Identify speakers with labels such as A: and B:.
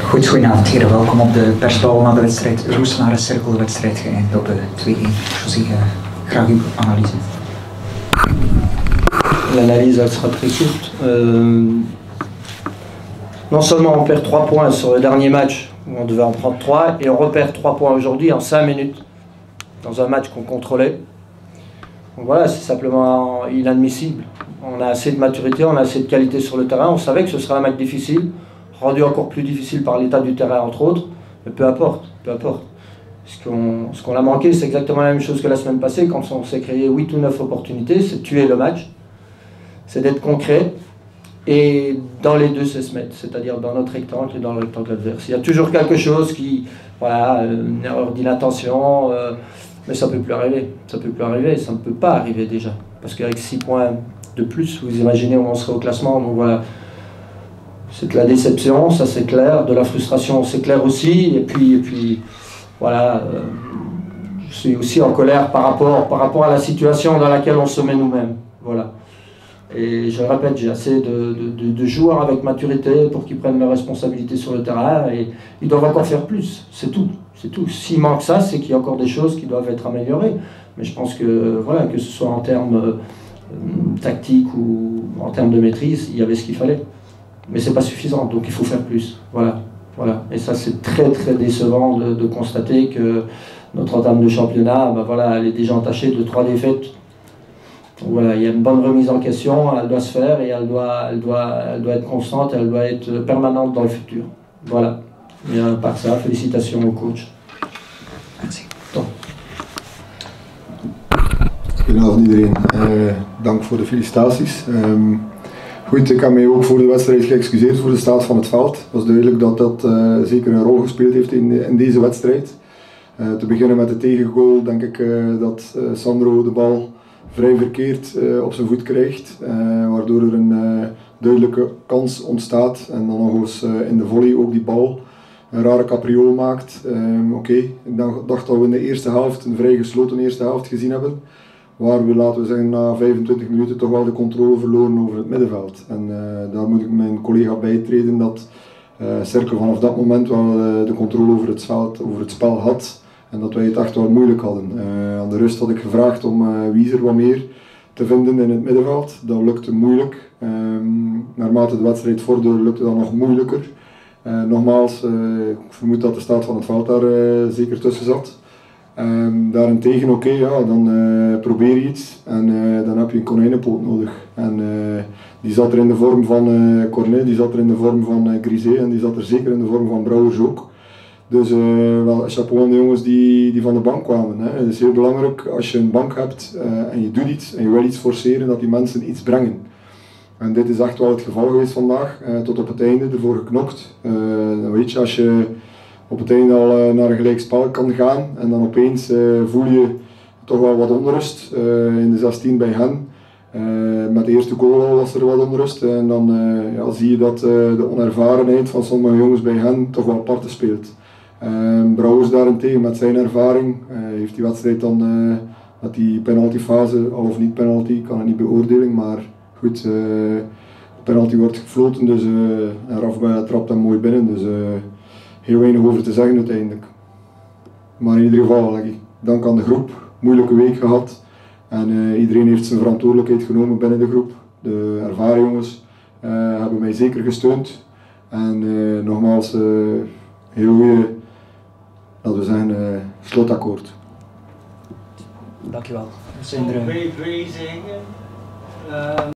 A: Goed, goedenavond heren, welkom op de persbal na de wedstrijd Roeselare-Cercle, de wedstrijd geëindigd op 2-1. José, graag uw analyse.
B: L'analyse elle sera très courte. Non seulement on perd 3 points sur le dernier match, où on devait en prendre 3, et on repère 3 points aujourd'hui en 5 minutes, dans un match qu'on contrôlait. Donc voilà, c'est simplement inadmissible. On a assez de maturité, on a assez de qualité sur le terrain, on savait que ce serait un match difficile, rendu encore plus difficile par l'état du terrain entre autres, mais peu importe, peu importe. Ce qu'on a manqué, c'est exactement la même chose que la semaine passée, quand on s'est créé 8 ou 9 opportunités, c'est de tuer le match, c'est d'être concret, et dans les deux se mettre, c'est-à-dire dans notre rectangle et dans le rectangle adverse. Il y a toujours quelque chose qui, voilà, une erreur d'inattention, mais ça ne peut plus arriver, ça ne peut plus arriver, ça ne peut pas arriver déjà, parce qu'avec 6 points de plus, vous imaginez où on serait au classement, donc voilà. C'est de la déception, ça c'est clair, de la frustration c'est clair aussi, et puis voilà, je suis aussi en colère par rapport à la situation dans laquelle on se met nous-mêmes, voilà. Et je le répète, j'ai assez de joueurs avec maturité pour qu'ils prennent leurs responsabilités sur le terrain, et ils doivent encore faire plus, c'est tout, c'est tout. S'il manque ça, c'est qu'il y a encore des choses qui doivent être améliorées, mais je pense que, voilà, que ce soit en termes tactiques ou en termes de maîtrise, il y avait ce qu'il fallait. Mais c'est pas suffisant, donc il faut faire plus. Voilà, voilà. Et ça c'est très très décevant de constater que notre entame de championnat, ben voilà, elle est déjà entachée de 3 défaites. Donc voilà, il y a une bonne remise en question, elle doit se faire et elle doit être constante, elle doit être permanente dans le futur. Voilà. Et à part ça, félicitations au coach.
A: Merci.
C: Goedenavond iedereen. Dank voor de felicitaties. Goed, ik heb mij ook voor de wedstrijd geëxcuseerd voor de staat van het veld. Het was duidelijk dat dat zeker een rol gespeeld heeft in deze wedstrijd. Te beginnen met de tegengoal denk ik dat Sandro de bal vrij verkeerd op zijn voet krijgt. Waardoor er een duidelijke kans ontstaat. En dan nog eens in de volley ook die bal een rare capriool maakt. Oké, ik dacht dat we in de eerste helft, een vrij gesloten eerste helft gezien hebben. Waar we, laten we zeggen, na 25 minuten toch wel de controle verloren over het middenveld. En daar moet ik mijn collega bijtreden dat Cercle vanaf dat moment wel de controle over het spel had. En dat wij het echt wel moeilijk hadden. Aan de rust had ik gevraagd om Wieser wat meer te vinden in het middenveld. Dat lukte moeilijk. Naarmate de wedstrijd vorderde lukte dat nog moeilijker. Nogmaals, ik vermoed dat de staat van het veld daar zeker tussen zat. Daarentegen, oké, ja, dan probeer je iets en dan heb je een konijnenpoot nodig. En die zat er in de vorm van Cornet, die zat er in de vorm van Grisé en die zat er zeker in de vorm van Brouwers ook. Dus wel chapeau aan de jongens die van de bank kwamen. Hè. Het is heel belangrijk als je een bank hebt en je doet iets en je wil iets forceren, dat die mensen iets brengen. En dit is echt wel het geval geweest vandaag, tot op het einde ervoor geknokt. Dan weet je, als je op het einde al naar een gelijk spel kan gaan en dan opeens voel je toch wel wat onrust in de 16 bij hen. Met de eerste goal was er wat onrust en dan ja, zie je dat de onervarenheid van sommige jongens bij hen toch wel parten speelt. Brouwers daarentegen met zijn ervaring heeft die wedstrijd dan met die penaltyfase, al of niet penalty, kan het niet beoordelen, maar goed, de penalty wordt gefloten dus, en Raf trapt hem mooi binnen. Dus, heel weinig over te zeggen uiteindelijk. Maar in ieder geval, dank aan de groep, moeilijke week gehad. En iedereen heeft zijn verantwoordelijkheid genomen binnen de groep. De ervaren jongens hebben mij zeker gesteund. En nogmaals, heel goede, laten we zeggen, slotakkoord.
A: Dankjewel.
D: Wil je zeggen?